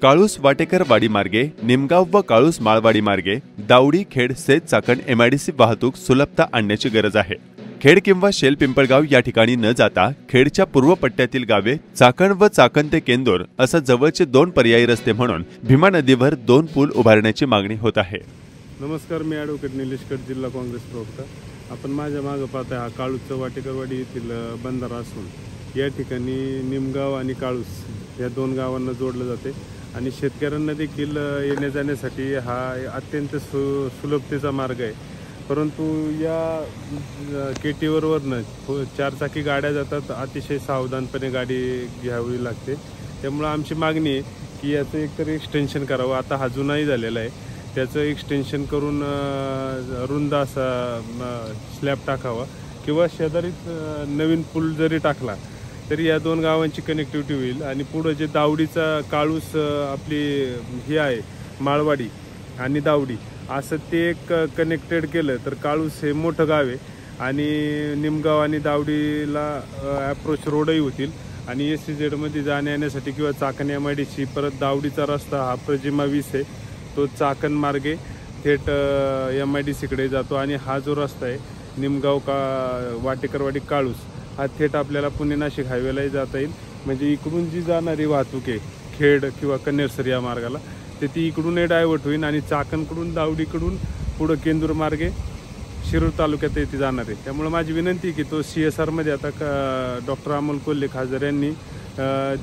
काळूस वाटेकर वाडी मार्गे निमगाव व काळूस माळवाडी मार्गे दावडी खेड सेज चाकण एमआयडीसी वाहतूक सुलभता आणण्याची गरज आहे। खेड किंवा शेल पिंपळगाव या ठिकाणी न जाता खेडच्या पूर्व पट्ट्यातील गावे चाकण व चाकण ते केंदूर असा जवळचे दोन पर्यायी रस्ते म्हणून भीमा नदीवर दोन पूल उभारण्याची मागणी होत आहे। नमस्कार, मी ॲडव्होकेट निलेश कट, जिल्हा काँग्रेस प्रवक्ता। आपण माझ्या मागे पाहताय हा काळूस वाटेकरवाडी येथील बंधारा असून या ठिकाणी निमगाव आणि काळूस या दोन गावांना जोडलं जाते आणि शेतकऱ्यांना देखील येण्या जाण्यासाठी हा अत्यंत सुलभतेचा मार्ग आहे। परंतु या केटीवरनं चारचाकी गाड्या जातात, अतिशय सावधानपणे गाडी घ्यावी लागते। त्यामुळे आमची मागणी आहे की याचं एकतर एक्सटेन्शन करावं। आता हा जुनाही झालेला आहे, त्याचं एक्सटेन्शन करून रुंद असा स्लॅब टाकावा किंवा शेजारीच नवीन पूल जरी टाकला तरी या दोन गावांची कनेक्टिव्हिटी होईल। आणि पुढं जे दावडीचा काळूस आपली ही आहे माळवाडी आणि दावडी असं ते एक कनेक्टेड केलं तर काळूस हे मोठं गाव आहे आणि निमगाव आणि दावडीला ॲप्रोच रोडही होतील आणि SEZ मध्ये जाण्या येण्यासाठी किंवा चाकण MIDC परत दावडीचा रस्ता हा प्रजिमा 20 आहे, तो चाकण मार्गे थेट MIDC कडे जातो आणि हा जो रस्ता आहे निमगाव वाटेकरवाडी काळूस हा थेट आपल्याला पुणे नाशिक हायवेलाही जाता येईल। म्हणजे इकडून जी जाणारी वाहतूक आहे खेड किंवा कन्नेरसर या मार्गाला ते ती इकडूनही डायव्हर्ट होईल आणि चाकणकडून दावडीकडून पुढं केंदूर मार्गे शिरूर तालुक्यात येथे जाणार आहे। त्यामुळे माझी विनंती की तो CSR मध्ये आता डॉक्टर अमोल कोल्हे खासदार यांनी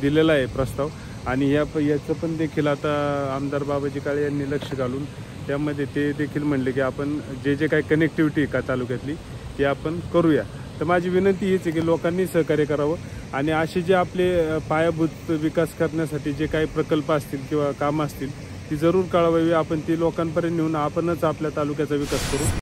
दिलेला आहे प्रस्ताव आणि याचं पण देखील आता आमदार बाबाजी काळे यांनी लक्ष घालून त्यामध्ये ते देखील म्हणले की आपण जे काही कनेक्टिव्हिटी का तालुक्यातली ती आपण करूया। तर माझी विनंती हीच आहे की लोकांनी सहकार्य करावं आणि असे जे आपले पायाभूत विकास करण्यासाठी जे काही प्रकल्प असतील किंवा कामं असतील ती जरूर कळवावी। आपण ती लोकांपर्यंत नेऊन आपणच आपल्या तालुक्याचा विकास करू।